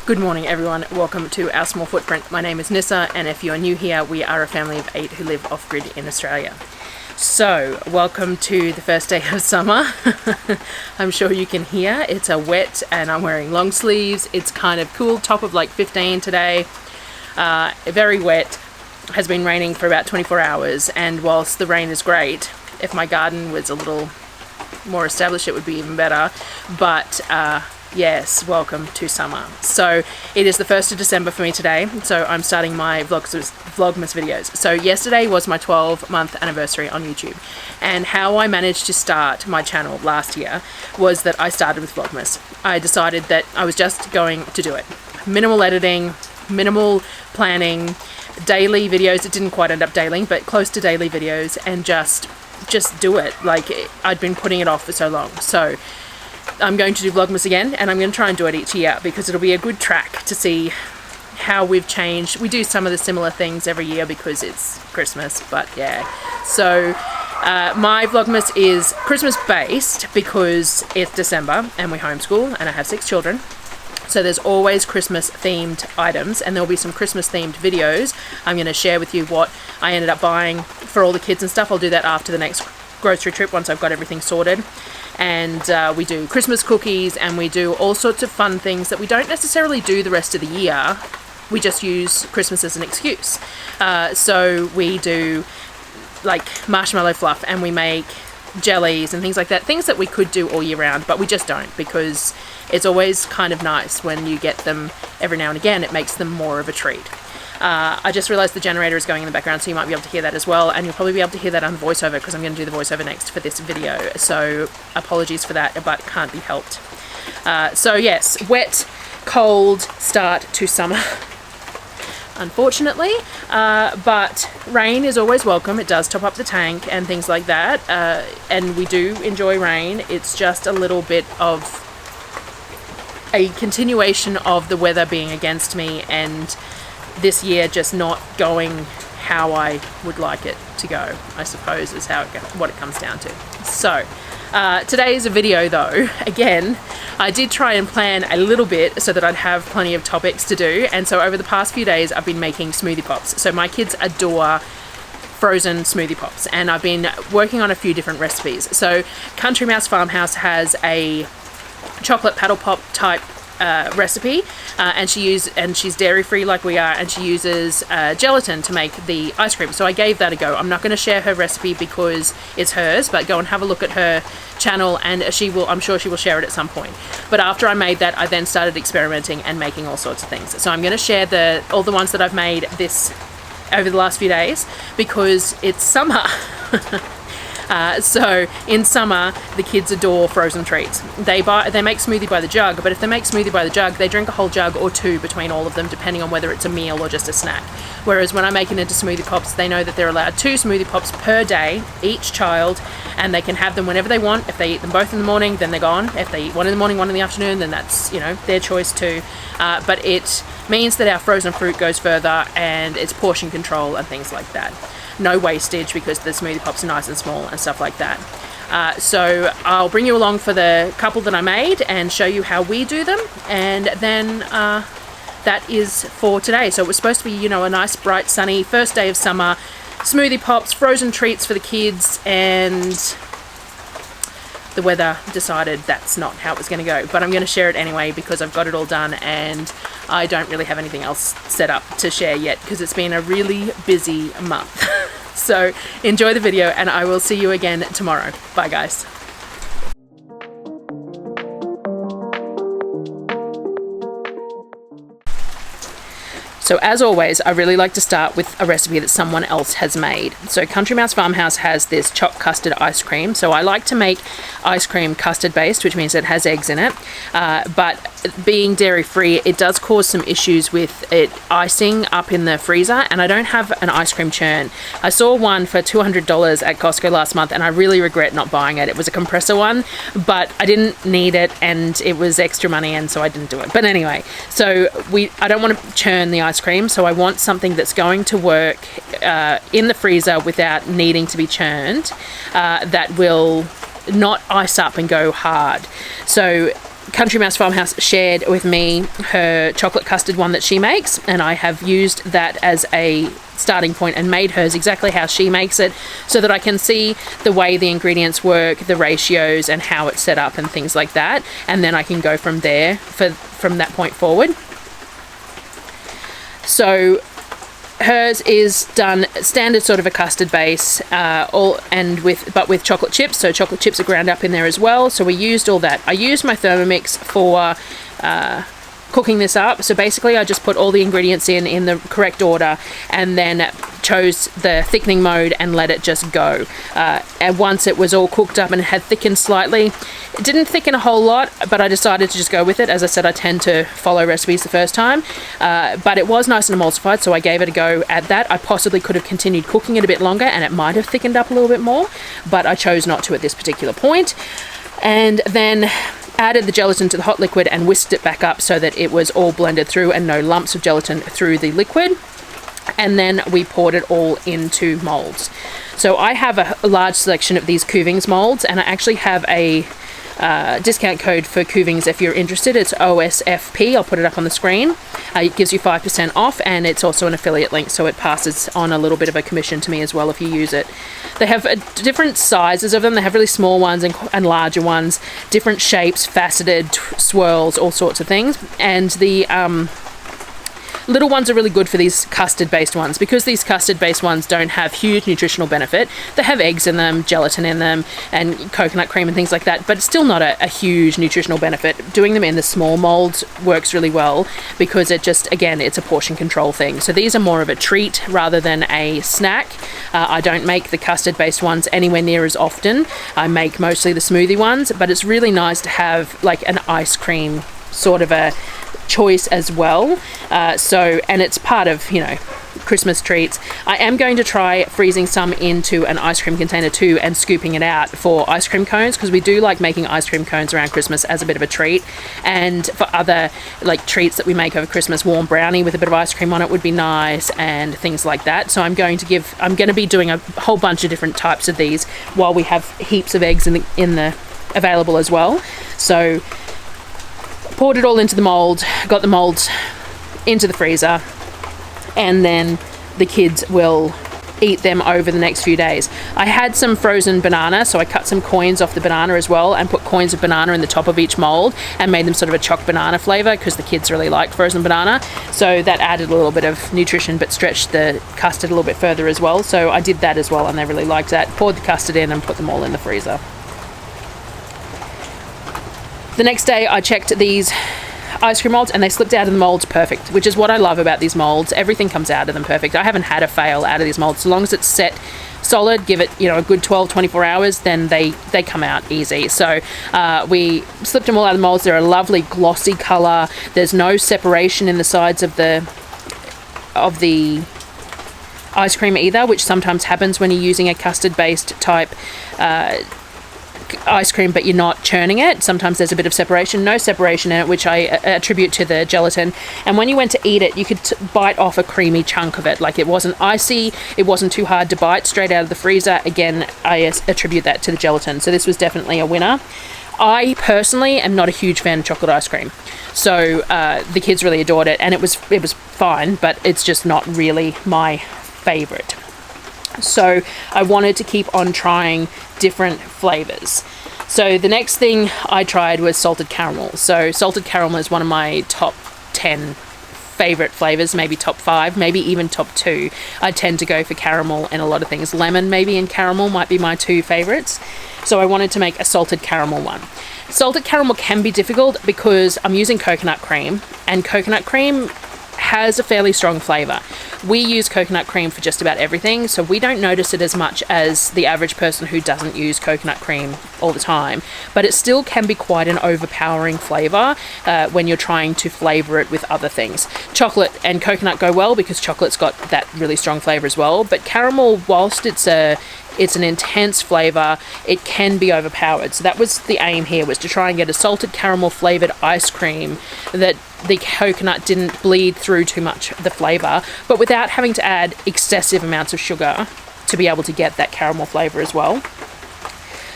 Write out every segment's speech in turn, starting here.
Good morning everyone, welcome to our small footprint. My name is Nyssa, and if you are new here, we are a family of 8 who live off-grid in Australia. So, welcome to the first day of summer. I'm sure you can hear it's a wet and I'm wearing long sleeves. It's kind of cool, top of like 15 today. Very wet, has been raining for about 24 hours, and whilst the rain is great, if my garden was a little more established it would be even better, but yes, welcome to summer. So it is the 1st of December for me today, so I'm starting my Vlogmas videos. So yesterday was my 12-month anniversary on YouTube, and how I managed to start my channel last year was that I started with Vlogmas. I decided that I was just going to do it. Minimal editing, minimal planning, daily videos. It didn't quite end up daily, but close to daily videos, and just do it. Like, I'd been putting it off for so long. So I'm going to do Vlogmas again, and I'm going to try and do it each year because it'll be a good track to see how we've changed. We do some of the similar things every year because it's Christmas, but yeah. So my Vlogmas is Christmas based because it's December and we homeschool and I have 6 children. So there's always Christmas themed items, and there'll be some Christmas themed videos. I'm going to share with you what I ended up buying for all the kids and stuff. I'll do that after the next grocery trip once I've got everything sorted. And we do Christmas cookies, and we do all sorts of fun things that we don't necessarily do the rest of the year. We just use Christmas as an excuse. So we do like marshmallow fluff, and we make jellies and things like that, things that we could do all year round, but we just don't, because it's always kind of nice when you get them every now and again. It makes them more of a treat. I just realized the generator is going in the background, so you might be able to hear that as well, and you'll probably be able to hear that on the voiceover because I'm going to do the voiceover next for this video, so apologies for that, but can't be helped. So yes, wet, cold start to summer, unfortunately, but rain is always welcome. It does top up the tank and things like that, and we do enjoy rain. It's just a little bit of a continuation of the weather being against me, and this year just not going how I would like it to go, I suppose, is what it comes down to. So today's video though, again, I did try and plan a little bit so that I'd have plenty of topics to do, and so over the past few days I've been making smoothie pops. So my kids adore frozen smoothie pops, and I've been working on a few different recipes. So Country Mouse Farmhouse has a chocolate paddle pop type recipe, and she's dairy free like we are, and she uses gelatin to make the ice cream. So I gave that a go. I'm not going to share her recipe because it's hers, but go and have a look at her channel, and I'm sure she will share it at some point. But after I made that, I then started experimenting and making all sorts of things. So I'm going to share all the ones that I've made over the last few days because it's summer. So in summer, the kids adore frozen treats. They make smoothie by the jug, but if they make smoothie by the jug, they drink a whole jug or 2 between all of them, depending on whether it's a meal or just a snack. Whereas when I make it into smoothie pops, they know that they're allowed 2 smoothie pops per day, each child, and they can have them whenever they want. If they eat them both in the morning, then they're gone. If they eat one in the morning, one in the afternoon, then that's, their choice too. But it means that our frozen fruit goes further, and it's portion control and things like that. No wastage because the smoothie pops are nice and small and stuff like that. So I'll bring you along for the couple that I made and show you how we do them, and then that is for today. So it was supposed to be, a nice bright sunny first day of summer, smoothie pops, frozen treats for the kids, and the weather decided that's not how it was going to go. But I'm going to share it anyway because I've got it all done, and I don't really have anything else set up to share yet because it's been a really busy month. So enjoy the video, and I will see you again tomorrow. Bye guys. So as always, I really like to start with a recipe that someone else has made. So Country Mouse Farmhouse has this Choc custard ice cream. So I like to make ice cream custard based, which means it has eggs in it. But being dairy free, it does cause some issues with it icing up in the freezer, and I don't have an ice cream churn. I saw one for $200 at Costco last month, and I really regret not buying it. It was a compressor one, but I didn't need it, and it was extra money, and so I didn't do it. But anyway, so I don't want to churn the ice cream, so I want something that's going to work in the freezer without needing to be churned, that will not ice up and go hard. So Country Mouse Farmhouse shared with me her chocolate custard one that she makes, and I have used that as a starting point and made hers exactly how she makes it, so that I can see the way the ingredients work, the ratios, and how it's set up and things like that, and then I can go from there from that point forward. So hers is done standard sort of a custard base, but with chocolate chips. So chocolate chips are ground up in there as well. So we used all that. I used my Thermomix for cooking this up. So basically I just put all the ingredients in the correct order, and then chose the thickening mode and let it just go. And once it was all cooked up and it had thickened slightly, it didn't thicken a whole lot, but I decided to just go with it. As I said, I tend to follow recipes the first time, but it was nice and emulsified, so I gave it a go at that. I possibly could have continued cooking it a bit longer and it might have thickened up a little bit more, but I chose not to at this particular point. And then added the gelatin to the hot liquid and whisked it back up so that it was all blended through and no lumps of gelatin through the liquid. And then we poured it all into molds. So I have a large selection of these Kavik molds, and I actually have a discount code for Kavik if you're interested. It's OSFP. I'll put it up on the screen. It gives you 5% off, and it's also an affiliate link, so it passes on a little bit of a commission to me as well if you use it. They have different sizes of them. They have really small ones and larger ones, different shapes, faceted, swirls, all sorts of things. And the little ones are really good for these custard-based ones, because these custard-based ones don't have huge nutritional benefit. They have eggs in them, gelatin in them, and coconut cream and things like that, but it's still not a huge nutritional benefit. Doing them in the small molds works really well, because it just, again, it's a portion control thing. So these are more of a treat rather than a snack. I don't make the custard-based ones anywhere near as often. I make mostly the smoothie ones, but it's really nice to have like an ice cream sort of a choice as well. And it's part of, Christmas treats. I am going to try freezing some into an ice cream container too and scooping it out for ice cream cones, because we do like making ice cream cones around Christmas as a bit of a treat. And for other like treats that we make over Christmas, warm brownie with a bit of ice cream on it would be nice, and things like that. So I'm going to be doing a whole bunch of different types of these while we have heaps of eggs in the available as well. So poured it all into the mold, got the molds into the freezer, and then the kids will eat them over the next few days. I had some frozen banana, so I cut some coins off the banana as well and put coins of banana in the top of each mold and made them sort of a Choc banana flavour, because the kids really like frozen banana. So that added a little bit of nutrition but stretched the custard a little bit further as well. So I did that as well, and they really liked that. Poured the custard in and put them all in the freezer. The next day I checked these ice cream molds and they slipped out of the molds perfect, which is what I love about these molds. Everything comes out of them perfect. I haven't had a fail out of these molds. So long as it's set solid, give it a good 12-24 hours, then they come out easy. So we slipped them all out of the molds. They're a lovely glossy color. There's no separation in the sides of the ice cream either, which sometimes happens when you're using a custard based type ice cream but you're not churning it. Sometimes there's a bit of separation. No separation in it, which I attribute to the gelatin. And when you went to eat it, you could bite off a creamy chunk of it. Like, it wasn't icy, it wasn't too hard to bite straight out of the freezer. Again, I attribute that to the gelatin. So this was definitely a winner. I personally am not a huge fan of chocolate ice cream, so the kids really adored it, and it was fine, but it's just not really my favorite. So I wanted to keep on trying different flavors. So the next thing I tried was salted caramel. So salted caramel is one of my top 10 favorite flavors, maybe top 5, maybe even top 2. I tend to go for caramel in a lot of things. Lemon maybe and caramel might be my 2 favorites. So I wanted to make a salted caramel one. Salted caramel can be difficult because I'm using coconut cream, and coconut cream has a fairly strong flavor. We use coconut cream for just about everything, so we don't notice it as much as the average person who doesn't use coconut cream all the time, but it still can be quite an overpowering flavor when you're trying to flavor it with other things. Chocolate and coconut go well because chocolate's got that really strong flavor as well, but caramel, whilst it's an intense flavor, it can be overpowered. So that was the aim here, was to try and get a salted caramel flavored ice cream that the coconut didn't bleed through too much of the flavor, but without having to add excessive amounts of sugar to be able to get that caramel flavor as well.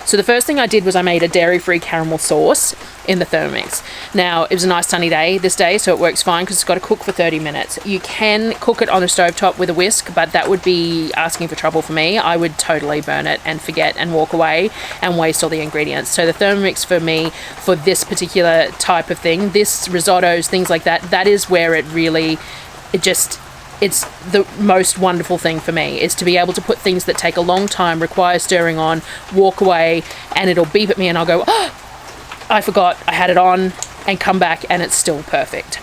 So the first thing I did was I made a dairy-free caramel sauce. in the Thermomix. Now, it was a nice sunny day this day, so it works fine because it's got to cook for 30 minutes. You can cook it on a stovetop with a whisk, but that would be asking for trouble for me. I would totally burn it and forget and walk away and waste all the ingredients. So the Thermomix for me, for this particular type of thing, this risottos, things like that, that is where it really, it's the most wonderful thing for me, is to be able to put things that take a long time, require stirring on, walk away, and it'll beep at me and I'll go, oh, I forgot I had it on, and come back and it's still perfect.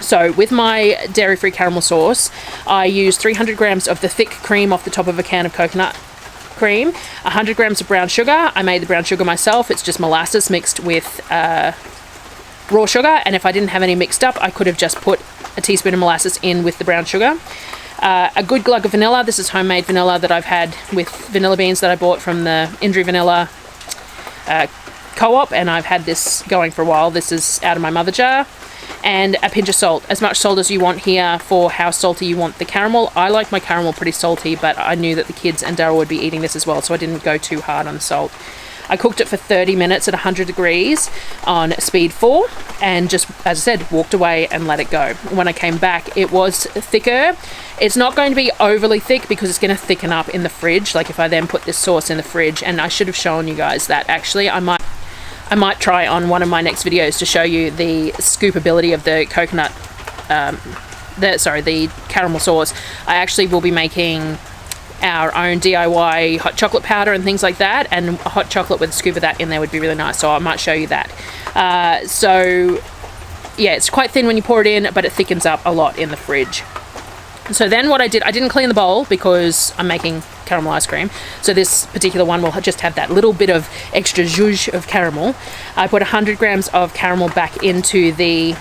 So with my dairy-free caramel sauce, I use 300 grams of the thick cream off the top of a can of coconut cream, 100 grams of brown sugar. I made the brown sugar myself. It's just molasses mixed with raw sugar, and if I didn't have any mixed up, I could have just put a teaspoon of molasses in with the brown sugar. A good glug of vanilla. This is homemade vanilla that I've had with vanilla beans that I bought from the Indri Vanilla co-op, and I've had this going for a while. This is out of my mother jar. And a pinch of salt, as much salt as you want here for how salty you want the caramel. I like my caramel pretty salty, but I knew that the kids and Darryl would be eating this as well, so I didn't go too hard on the salt. I cooked it for 30 minutes at 100 degrees on speed 4, and just, as I said, walked away and let it go. When I came back, it was thicker. It's not going to be overly thick because it's going to thicken up in the fridge, like if I then put this sauce in the fridge. And I should have shown you guys that. Actually, I might try on one of my next videos to show you the scoopability of the coconut, the caramel sauce. I actually will be making our own DIY hot chocolate powder and things like that, and hot chocolate with a scoop of that in there would be really nice, so I might show you that. So yeah, it's quite thin when you pour it in, but it thickens up a lot in the fridge. So then what I did, I didn't clean the bowl because I'm making caramel ice cream, so this particular one will just have that little bit of extra zhuzh of caramel. I put 100 grams of caramel back into the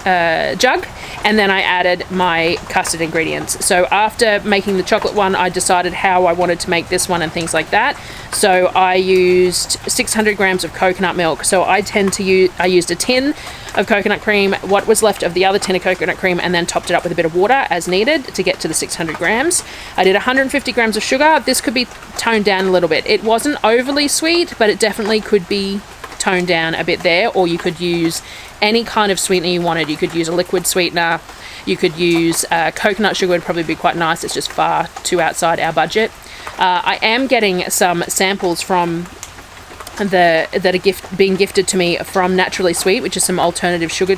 jug, and then I added my custard ingredients. So after making the chocolate one, I decided how I wanted to make this one and things like that. So I used 600 grams of coconut milk. So I used a tin of coconut cream, what was left of the other tin of coconut cream, and then topped it up with a bit of water as needed to get to the 600 grams. I did 150 grams of sugar. This could be toned down a little bit. It wasn't overly sweet, but it definitely could be toned down a bit there, or you could use any kind of sweetener you wanted. You could use a liquid sweetener, you could use coconut sugar, would probably be quite nice. It's just far too outside our budget. I am getting some samples from that are being gifted to me from Naturally Sweet, which is some alternative sugar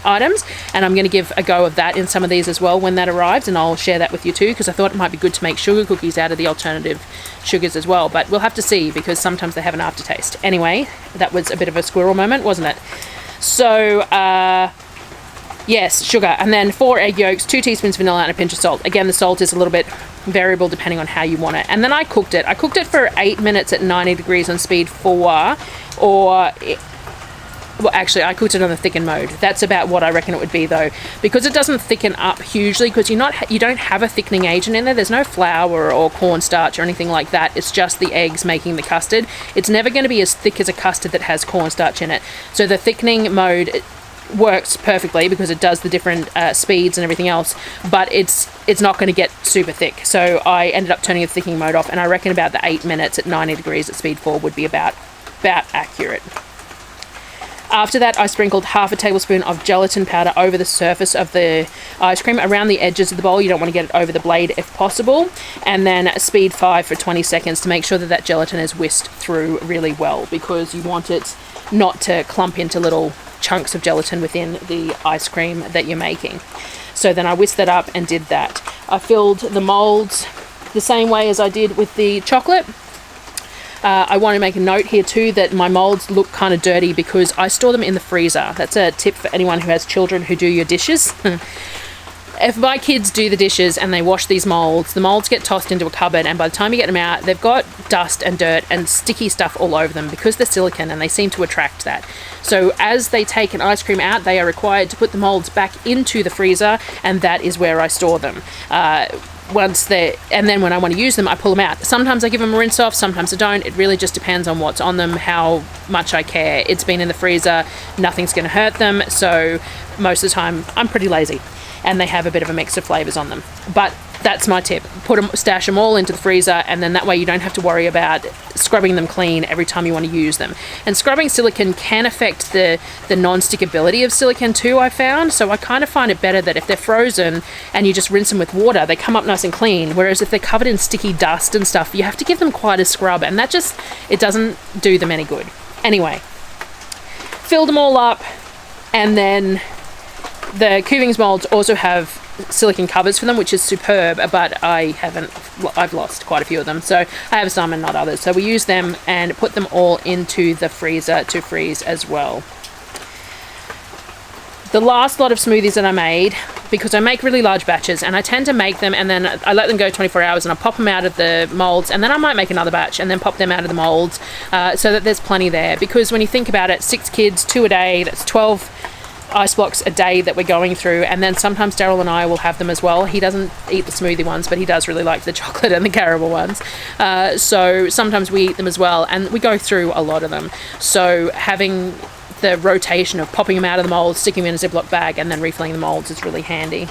items, and I'm going to give a go of that in some of these as well when that arrives, and I'll share that with you too, because I thought it might be good to make sugar cookies out of the alternative sugars as well, but we'll have to see because sometimes they have an aftertaste. Anyway, that was a bit of a squirrel moment, wasn't it? So yes, sugar, and then 4 egg yolks, 2 teaspoons vanilla, and a pinch of salt. Again, the salt is a little bit variable depending on how you want it. And then I cooked it for 8 minutes at 90 degrees on speed 4, or well, actually, I cooked it on the thicken mode. That's about what I reckon it would be, though, because it doesn't thicken up hugely, because you don't have a thickening agent in there. There's no flour or cornstarch or anything like that. It's just the eggs making the custard. It's never going to be as thick as a custard that has cornstarch in it. So the thickening mode works perfectly because it does the different speeds and everything else, but it's not going to get super thick. So I ended up turning the thickening mode off, and I reckon about the 8 minutes at 90 degrees at speed 4 would be about accurate. After that, I sprinkled half a tablespoon of gelatin powder over the surface of the ice cream, around the edges of the bowl. You don't want to get it over the blade if possible. And then speed 5 for 20 seconds to make sure that gelatin is whisked through really well, because you want it not to clump into little chunks of gelatin within the ice cream that you're making. So then I whisked that up and did that. I filled the molds the same way as I did with the chocolate. I want to make a note here too that my molds look kind of dirty because I store them in the freezer. That's a tip for anyone who has children who do your dishes. If my kids do the dishes and they wash these molds, the molds get tossed into a cupboard, and by the time you get them out, they've got dust and dirt and sticky stuff all over them because they're silicone and they seem to attract that. So as they take an ice cream out, they are required to put the molds back into the freezer, and that is where I store them. And then when I want to use them, I pull them out. Sometimes I give them a rinse off, sometimes I don't. It really just depends on what's on them, how much I care. It's been in the freezer, nothing's going to hurt them, so most of the time I'm pretty lazy, and they have a bit of a mix of flavors on them. But that's my tip. Stash them all into the freezer, and then that way you don't have to worry about scrubbing them clean every time you want to use them. And scrubbing silicone can affect the non-stickability of silicone too, I found. So I kind of find it better that if they're frozen and you just rinse them with water, they come up nice and clean. Whereas if they're covered in sticky dust and stuff, you have to give them quite a scrub, and that just, it doesn't do them any good. Anyway, filled them all up, and then the Kavik molds also have silicone covers for them, which is superb, but I've lost quite a few of them, so I have some and not others. So we use them and put them all into the freezer to freeze as well. The last lot of smoothies that I made, because I make really large batches and I tend to make them and then I let them go 24 hours and I pop them out of the molds, and then I might make another batch and then pop them out of the molds so that there's plenty there. Because when you think about it, 6 kids, 2 a day, that's 12 ice blocks a day that we're going through, and then sometimes Darryl and I will have them as well. He doesn't eat the smoothie ones, but he does really like the chocolate and the caramel ones, so sometimes we eat them as well, and we go through a lot of them. So having the rotation of popping them out of the molds, sticking them in a Ziploc bag, and then refilling the molds is really handy.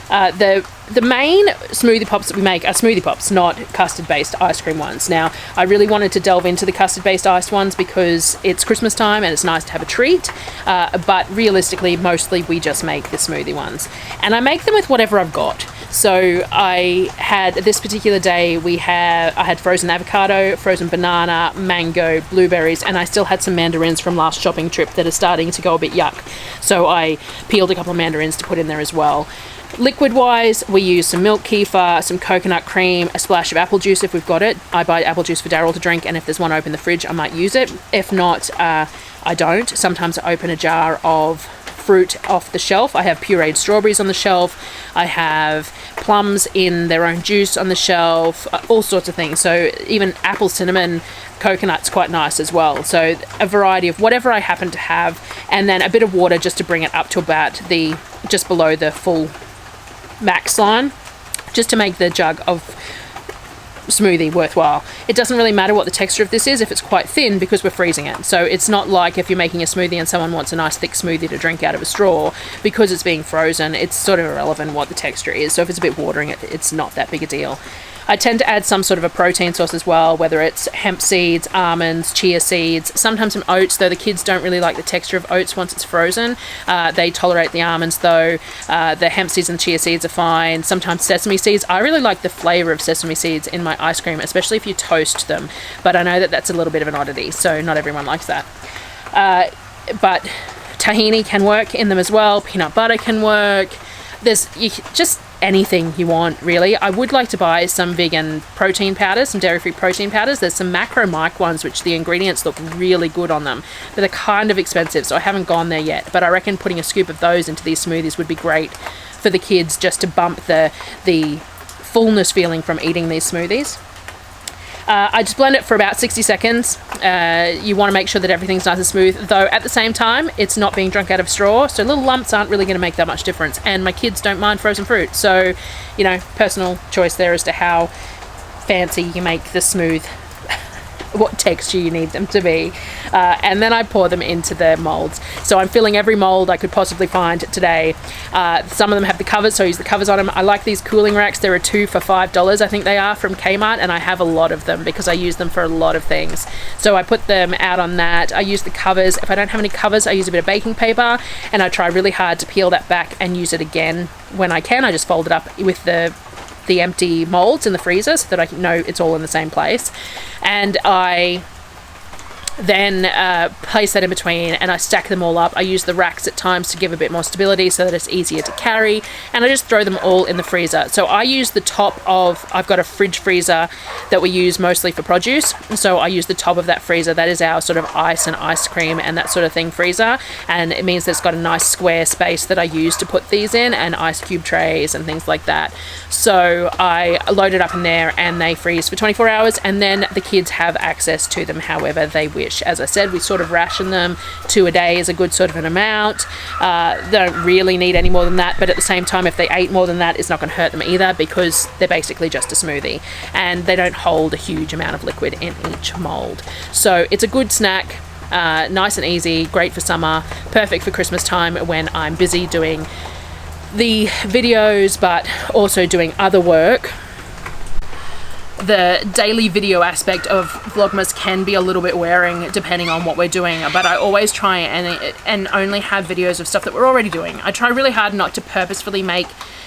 The main smoothie pops that we make are smoothie pops, not custard based ice cream ones. Now, I really wanted to delve into the custard based ice ones because it's Christmas time and it's nice to have a treat, but realistically mostly we just make the smoothie ones, and I make them with whatever I've got. So I had, this particular day, I had frozen avocado, frozen banana, mango, blueberries, and I still had some mandarins from last shopping trip that are starting to go a bit yuck, so I peeled a couple of mandarins to put in there as well. Liquid wise, we use some milk kefir, some coconut cream, a splash of apple juice if we've got it. I buy apple juice for Darryl to drink, and if there's one open in the fridge I might use it. If not, I don't. Sometimes I open a jar of fruit off the shelf. I have pureed strawberries on the shelf, I have plums in their own juice on the shelf, all sorts of things. So even apple cinnamon coconut's quite nice as well. So a variety of whatever I happen to have, and then a bit of water just to bring it up to about just below the full max line, just to make the jug of smoothie worthwhile. It doesn't really matter what the texture of this is if it's quite thin, because we're freezing it. So it's not like if you're making a smoothie and someone wants a nice thick smoothie to drink out of a straw, because it's being frozen, it's sort of irrelevant what the texture is. So if it's a bit watering, it's not that big a deal. I tend to add some sort of a protein source as well, whether it's hemp seeds, almonds, chia seeds, sometimes some oats, though the kids don't really like the texture of oats once it's frozen. They tolerate the almonds though. The hemp seeds and chia seeds are fine. Sometimes sesame seeds. I really like the flavour of sesame seeds in my ice cream, especially if you toast them, but I know that that's a little bit of an oddity, so not everyone likes that. But tahini can work in them as well, peanut butter can work. Just anything you want, really. I would like to buy some vegan protein powders, some dairy-free protein powders. There's some Macro Mike ones, which the ingredients look really good on them, but they're kind of expensive, so I haven't gone there yet. But I reckon putting a scoop of those into these smoothies would be great for the kids, just to bump the fullness feeling from eating these smoothies. I just blend it for about 60 seconds. You want to make sure that everything's nice and smooth, though at the same time it's not being drunk out of a straw, so little lumps aren't really going to make that much difference, and my kids don't mind frozen fruit, so you know, personal choice there as to how fancy you make the smooth, what texture you need them to be. And then I pour them into the molds. So I'm filling every mold I could possibly find today. Some of them have the covers, so I use the covers on them. I like these cooling racks. There are 2 for $5, I think they are, from Kmart, and I have a lot of them because I use them for a lot of things. So I put them out on that. I use the covers. If I don't have any covers, I use a bit of baking paper, and I try really hard to peel that back and use it again when I can. I just fold it up with the empty molds in the freezer so that I know it's all in the same place, and I then place that in between, and I stack them all up. I use the racks at times to give a bit more stability so that it's easier to carry, and I just throw them all in the freezer. So I use the top of, I've got a fridge freezer that we use mostly for produce, so I use the top of that freezer. That is our sort of ice and ice cream and that sort of thing freezer, and it means that it's got a nice square space that I use to put these in, and ice cube trays and things like that. So I load it up in there and they freeze for 24 hours, and then the kids have access to them however they wish. As I said, we sort of ration them. 2 a day is a good sort of an amount. They don't really need any more than that, but at the same time, if they ate more than that, it's not going to hurt them either, because they're basically just a smoothie and they don't hold a huge amount of liquid in each mold. So it's a good snack, nice and easy, great for summer, perfect for Christmas time when I'm busy doing the videos, but also doing other work, the daily video aspect of Vlogmas can be a little bit wearing depending on what we're doing, but I always try and only have videos of stuff that we're already doing. I try really hard not to purposefully make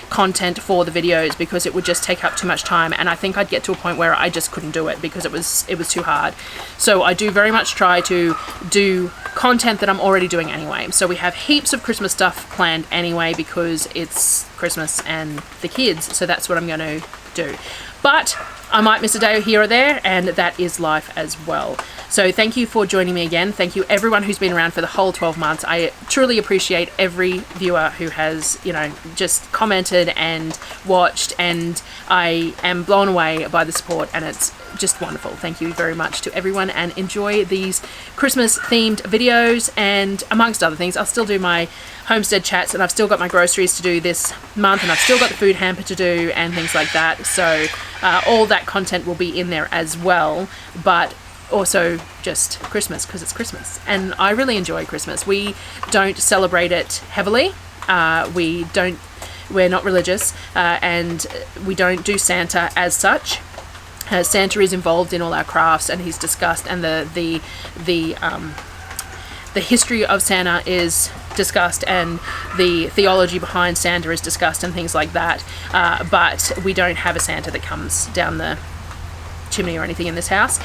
content for the videos because it would just take up too much time, and I think I'd get to a point where I just couldn't do it because it was too hard. So I do very much try to do content that I'm already doing anyway. So we have heaps of Christmas stuff planned anyway because it's Christmas and the kids, so that's what I'm going to do. But I might miss a day here or there, and that is life as well. So thank you for joining me again. Thank you everyone who's been around for the whole 12 months. I truly appreciate every viewer who has, you know, just commented and watched, and I am blown away by the support, and it's just wonderful. Thank you very much to everyone, and enjoy these Christmas themed videos. And amongst other things, I'll still do my homestead chats, and I've still got my groceries to do this month, and I've still got the food hamper to do and things like that. So all that content will be in there as well, but also just Christmas because it's Christmas, and I really enjoy Christmas. We don't celebrate it heavily. We're not religious, and we don't do Santa as such. Santa is involved in all our crafts, and he's discussed, and the history of Santa is discussed, and the theology behind Santa is discussed, and things like that. But we don't have a Santa that comes down the chimney or anything in this house.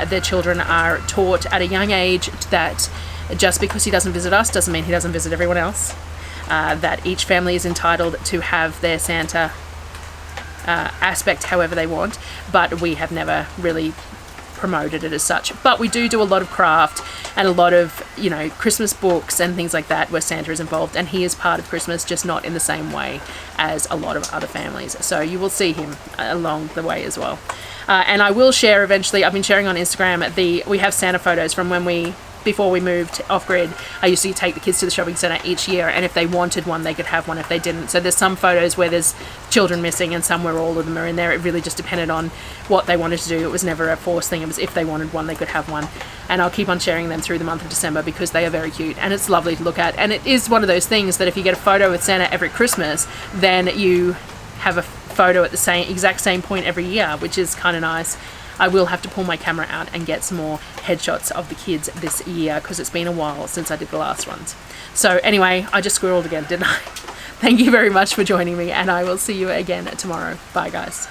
The children are taught at a young age that just because he doesn't visit us doesn't mean he doesn't visit everyone else. That each family is entitled to have their Santa aspect however they want, but we have never really promoted it as such. But we do a lot of craft and a lot of, you know, Christmas books and things like that where Santa is involved, and he is part of Christmas, just not in the same way as a lot of other families. So you will see him along the way as well. And I will share eventually, I've been sharing on Instagram, we have Santa photos from before we moved off-grid. I used to take the kids to the shopping centre each year, and if they wanted one, they could have one if they didn't. So there's some photos where there's children missing and some where all of them are in there. It really just depended on what they wanted to do. It was never a forced thing. It was if they wanted one, they could have one. And I'll keep on sharing them through the month of December because they are very cute, and it's lovely to look at. And it is one of those things that if you get a photo with Santa every Christmas, then you have a photo at the exact same point every year, which is kind of nice. I will have to pull my camera out and get some more headshots of the kids this year because it's been a while since I did the last ones. So anyway, I just squirreled again, didn't I? Thank you very much for joining me, and I will see you again tomorrow. Bye guys.